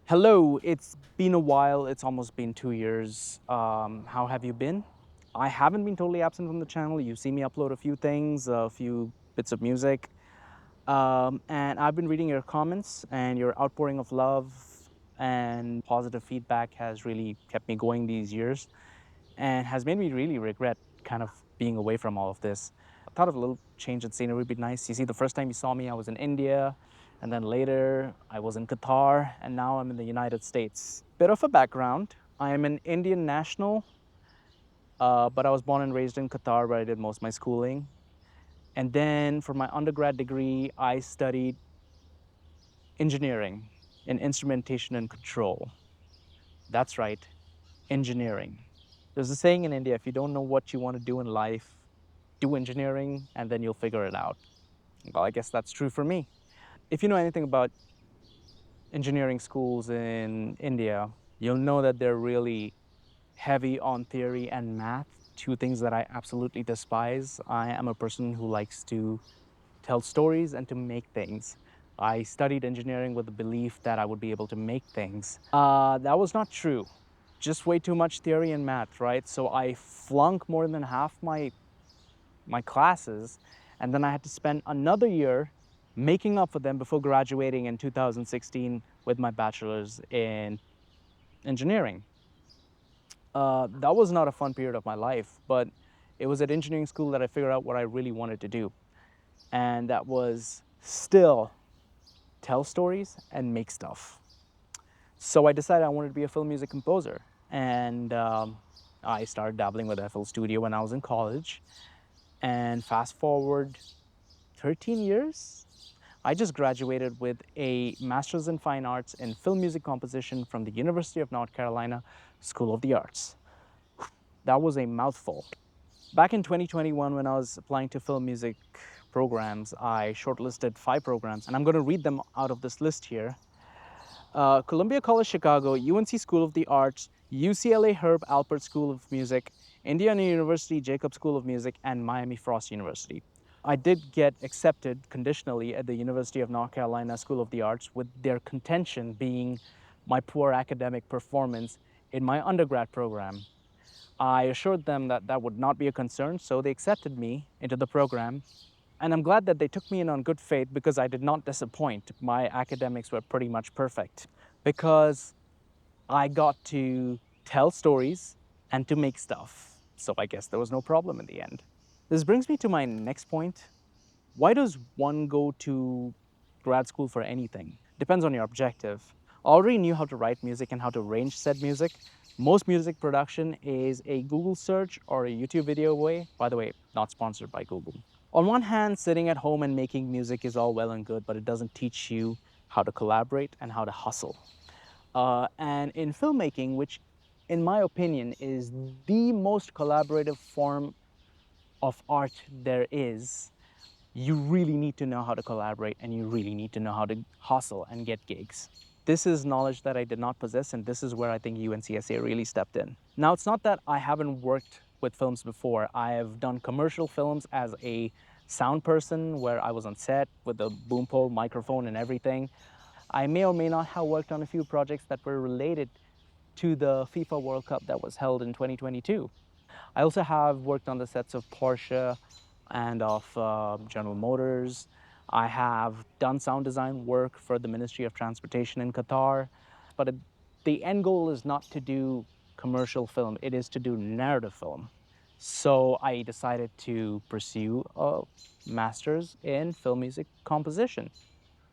Hello, it's been a while. It's almost been 2 years. How have you been? I haven't been totally absent from the channel. You've seen me upload a few things, a few bits of music. And I've been reading your comments, and your outpouring of love and positive feedback has really kept me going these years and has made me really regret kind of being away from all of this. I thought of a little change in scenery would be nice. You see, the first time you saw me, I was in India, and then later I was in Qatar, and now I'm in the United States. Bit of a background. I am an Indian national, but I was born and raised in Qatar, where I did most of my schooling. And then for my undergrad degree, I studied engineering in instrumentation and control. That's right, engineering. There's a saying in India, if you don't know what you want to do in life, do engineering and then you'll figure it out. Well, I guess that's true for me. If you know anything about engineering schools in India, you'll know that they're really heavy on theory and math, two things that I absolutely despise. I am a person who likes to tell stories and to make things. I studied engineering with the belief that I would be able to make things. That was not true. Just way too much theory and math, right? So I flunk more than half my classes, and then I had to spend another year making up for them before graduating in 2016 with my bachelor's in engineering. That was not a fun period of my life, but it was at engineering school that I figured out what I really wanted to do. And that was still tell stories and make stuff. So I decided I wanted to be a film music composer. And I started dabbling with FL Studio when I was in college. And fast forward 13 years, I just graduated with a Master's in Fine Arts in Film Music Composition from the University of North Carolina School of the Arts. That was a mouthful. Back in 2021, when I was applying to film music programs, I shortlisted 5 programs, and I'm going to read them out of this list here. Columbia College Chicago, UNC School of the Arts, UCLA Herb Alpert School of Music, Indiana University Jacobs School of Music, and Miami Frost University. I did get accepted conditionally at the University of North Carolina School of the Arts, with their contention being my poor academic performance in my undergrad program. I assured them that that would not be a concern, so they accepted me into the program. And I'm glad that they took me in on good faith, because I did not disappoint. My academics were pretty much perfect because I got to tell stories and to make stuff. So I guess there was no problem in the end. This brings me to my next point. Why does one go to grad school for anything? Depends on your objective. I already knew how to write music and how to arrange said music. Most music production is a Google search or a YouTube video away. By the way, not sponsored by Google. On one hand, sitting at home and making music is all well and good, but it doesn't teach you how to collaborate and how to hustle. And in filmmaking, which in my opinion is the most collaborative form of art there is, you really need to know how to collaborate, and you really need to know how to hustle and get gigs. This is knowledge that I did not possess, and this is where I think UNCSA really stepped in. Now, it's not that I haven't worked with films before. I have done commercial films as a sound person, where I was on set with the boom pole, microphone, and everything. I may or may not have worked on a few projects that were related to the FIFA World Cup that was held in 2022. I also have worked on the sets of Porsche and of General Motors. I have done sound design work for the Ministry of Transportation in Qatar. But the end goal is not to do commercial film, it is to do narrative film. So I decided to pursue a master's in film music composition.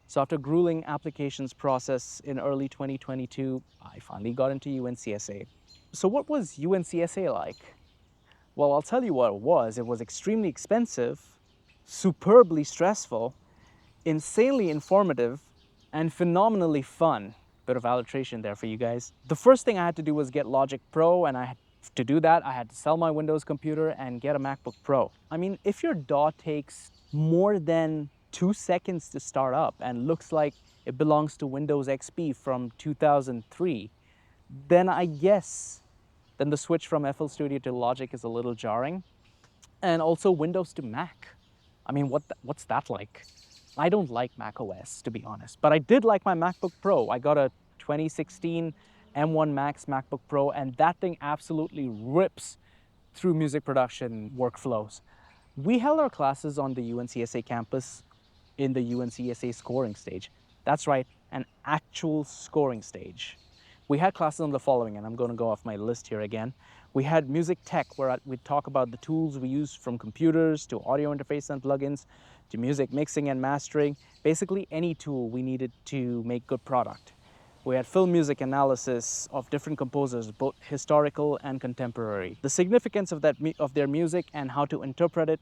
So after grueling applications process in early 2022, I finally got into UNCSA. So what was UNCSA like? Well, I'll tell you what it was. It was extremely expensive, superbly stressful, insanely informative, and phenomenally fun. Bit of alliteration there for you guys. The first thing I had to do was get Logic Pro, and to do that, I had to sell my Windows computer and get a MacBook Pro. I mean, if your DAW takes more than 2 seconds to start up and looks like it belongs to Windows XP from 2003, then I guess then the switch from FL Studio to Logic is a little jarring. And also Windows to Mac. I mean, what's that like? I don't like Mac OS, to be honest, but I did like my MacBook Pro. I got a 2016 M1 Max MacBook Pro, and that thing absolutely rips through music production workflows. We held our classes on the UNCSA campus in the UNCSA scoring stage. That's right, an actual scoring stage. We had classes on the following, and I'm going to go off my list here again. We had music tech, where we'd talk about the tools we use, from computers to audio interface and plugins to music mixing and mastering, basically any tool we needed to make good product. We had film music analysis of different composers, both historical and contemporary. The significance of their music and how to interpret it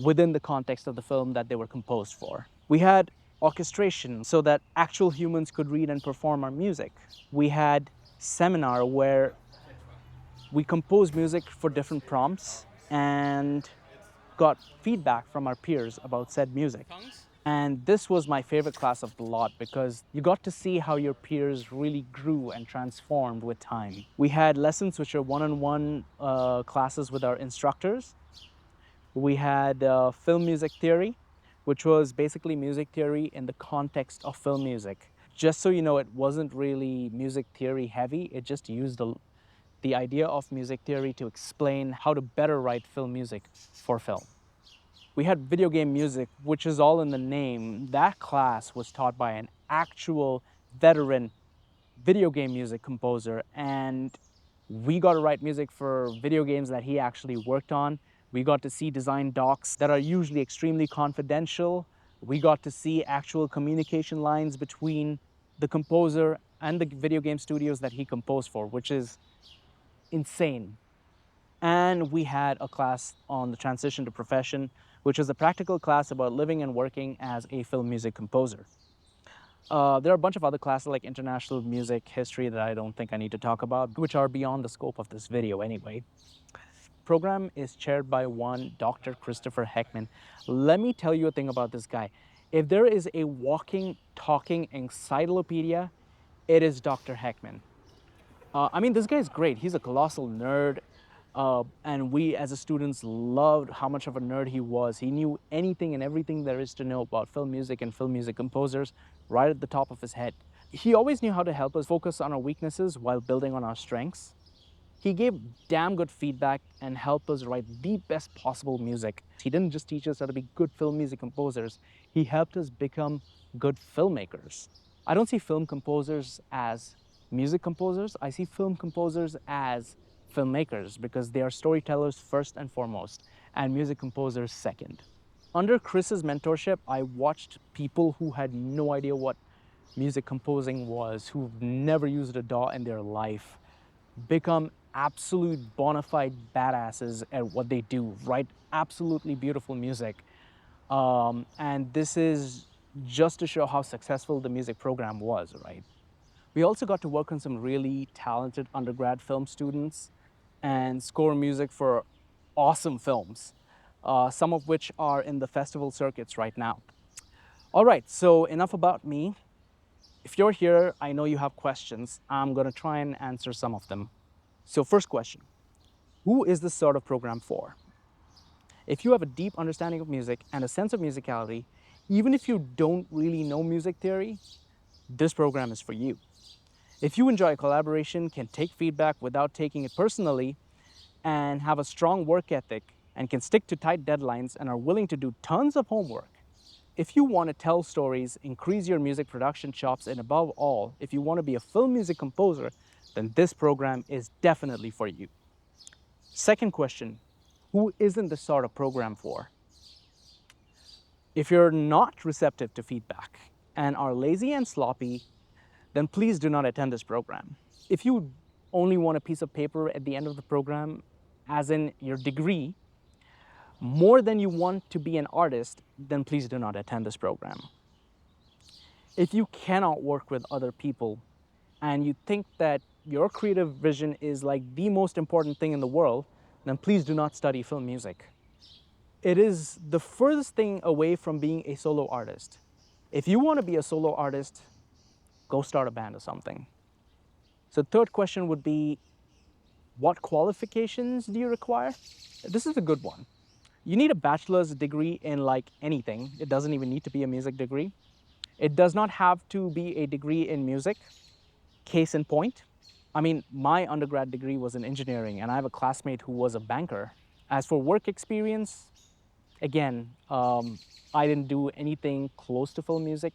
within the context of the film that they were composed for. We had orchestration so that actual humans could read and perform our music. We had seminar where we composed music for different prompts and got feedback from our peers about said music. And this was my favorite class of the lot because you got to see how your peers really grew and transformed with time. We had lessons which are one-on-one classes with our instructors. We had film music theory, which was basically music theory in the context of film music. Just so you know, it wasn't really music theory heavy. It just used the idea of music theory to explain how to better write film music for film. We had video game music, which is all in the name. That class was taught by an actual veteran video game music composer, and we got to write music for video games that he actually worked on. We got to see design docs that are usually extremely confidential. We got to see actual communication lines between the composer and the video game studios that he composed for, which is insane. And we had a class on the transition to profession, which was a practical class about living and working as a film music composer. There are a bunch of other classes like international music history that I don't think I need to talk about, which are beyond the scope of this video anyway. Program is chaired by one Dr. Christopher Heckman. Let me tell you a thing about this guy. If there is a walking, talking encyclopedia, it is Dr. Heckman. I mean, this guy's great. He's a colossal nerd. And we as students loved how much of a nerd he was. He knew anything and everything there is to know about film music and film music composers right at the top of his head. He always knew how to help us focus on our weaknesses while building on our strengths. He gave damn good feedback and helped us write the best possible music. He didn't just teach us how to be good film music composers, he helped us become good filmmakers. I don't see film composers as music composers, I see film composers as filmmakers because they are storytellers first and foremost, and music composers second. Under Chris's mentorship, I watched people who had no idea what music composing was, who've never used a DAW in their life, become absolute bona fide badasses at what they do, write absolutely beautiful music. And this is just to show how successful the music program was, right? We also got to work on some really talented undergrad film students and score music for awesome films, some of which are in the festival circuits right now. All right, so enough about me. If you're here, I know you have questions. I'm gonna try and answer some of them. So first question, who is this sort of program for? If you have a deep understanding of music and a sense of musicality, even if you don't really know music theory, this program is for you. If you enjoy collaboration, can take feedback without taking it personally, and have a strong work ethic, and can stick to tight deadlines and are willing to do tons of homework, if you want to tell stories, increase your music production chops, and above all, if you want to be a film music composer, then this program is definitely for you. Second question, who isn't this sort of program for? If you're not receptive to feedback and are lazy and sloppy, then please do not attend this program. If you only want a piece of paper at the end of the program, as in your degree, more than you want to be an artist, then please do not attend this program. If you cannot work with other people and you think that your creative vision is like the most important thing in the world, then please do not study film music. It is the furthest thing away from being a solo artist. If you want to be a solo artist, go start a band or something. So third question would be, what qualifications do you require? This is a good one. You need a bachelor's degree in like anything. It doesn't even need to be a music degree. It does not have to be a degree in music. Case in point, I mean, my undergrad degree was in engineering, and I have a classmate who was a banker. As for work experience, again, I didn't do anything close to film music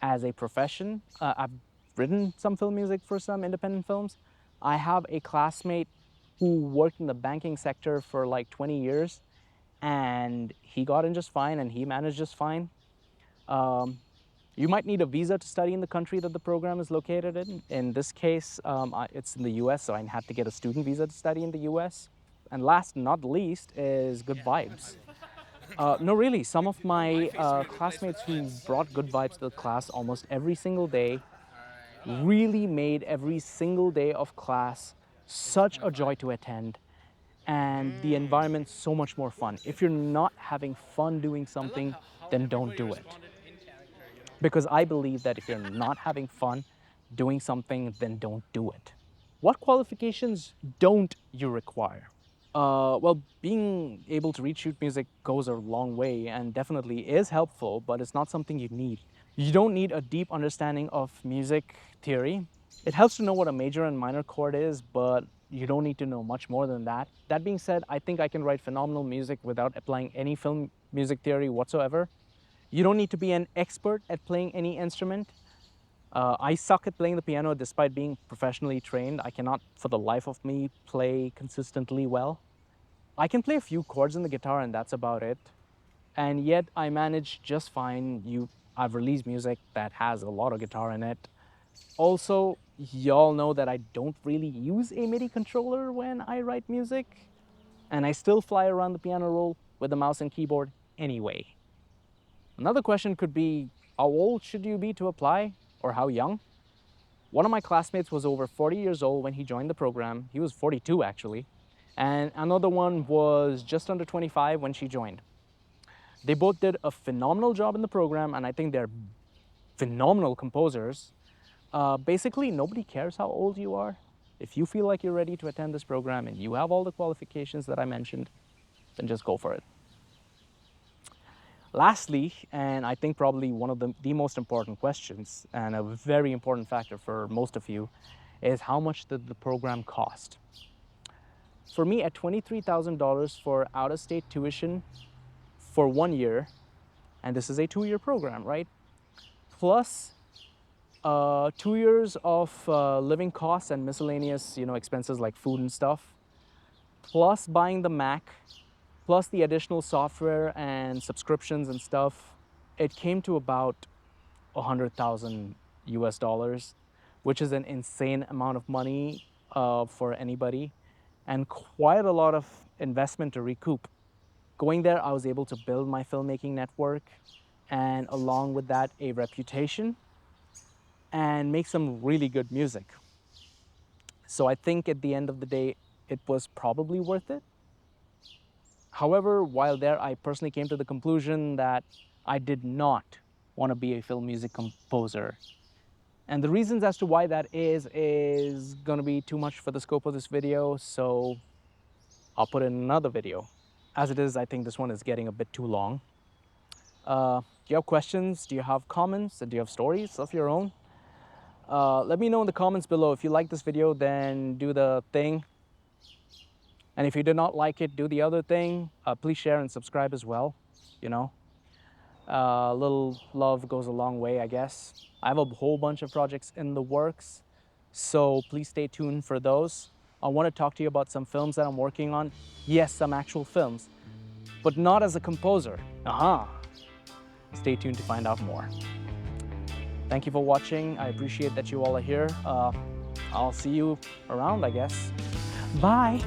as a profession. I've written some film music for some independent films. I have a classmate who worked in the banking sector for like 20 years, and he got in just fine and he managed just fine. You might need a visa to study in the country that the program is located in. In this case, it's in the US, so I had to get a student visa to study in the US. And last not least is good vibes. No, really, some of my classmates who brought good vibes to the class almost every single day really made every single day of class such a joy to attend, and the environment so much more fun. If you're not having fun doing something, then don't do it. Because I believe that if you're not having fun doing something, then don't do it. What qualifications don't you require? Well, being able to read sheet music goes a long way and definitely is helpful, but it's not something you need. You don't need a deep understanding of music theory. It helps to know what a major and minor chord is, but you don't need to know much more than that. That being said, I think I can write phenomenal music without applying any film music theory whatsoever. You don't need to be an expert at playing any instrument. I suck at playing the piano despite being professionally trained. I cannot, for the life of me, play consistently well. I can play a few chords on the guitar and that's about it. And yet I manage just fine. I've released music that has a lot of guitar in it. Also, y'all know that I don't really use a MIDI controller when I write music, and I still fly around the piano roll with the mouse and keyboard anyway. Another question could be, how old should you be to apply, or how young? One of my classmates was over 40 years old when he joined the program. He was 42 actually. And another one was just under 25 when she joined. They both did a phenomenal job in the program, and I think they're phenomenal composers. Basically, nobody cares how old you are. If you feel like you're ready to attend this program and you have all the qualifications that I mentioned, then just go for it. Lastly, and I think probably one of the most important questions and a very important factor for most of you is how much did the program cost? For me, at $23,000 for out-of-state tuition for 1 year, and this is a 2-year program, right? Plus 2 years of living costs and miscellaneous, expenses like food and stuff, plus buying the Mac, plus the additional software and subscriptions and stuff, it came to about 100,000 US dollars, which is an insane amount of money for anybody, and quite a lot of investment to recoup. Going there, I was able to build my filmmaking network, and along with that, a reputation, and make some really good music. So I think at the end of the day, it was probably worth it. However, while there, I personally came to the conclusion that I did not want to be a film music composer. And the reasons as to why that is going to be too much for the scope of this video, so I'll put in another video. As it is, I think this one is getting a bit too long. Do you have questions? Do you have comments? Do you have stories of your own? Let me know in the comments below. If you like this video, then do the thing. And if you did not like it, do the other thing. Please share and subscribe as well. Little love goes a long way, I guess. I have a whole bunch of projects in the works, so please stay tuned for those. I want to talk to you about some films that I'm working on. Yes, some actual films, but not as a composer. Stay tuned to find out more. Thank you for watching. I appreciate that you all are here. I'll see you around, I guess. Bye.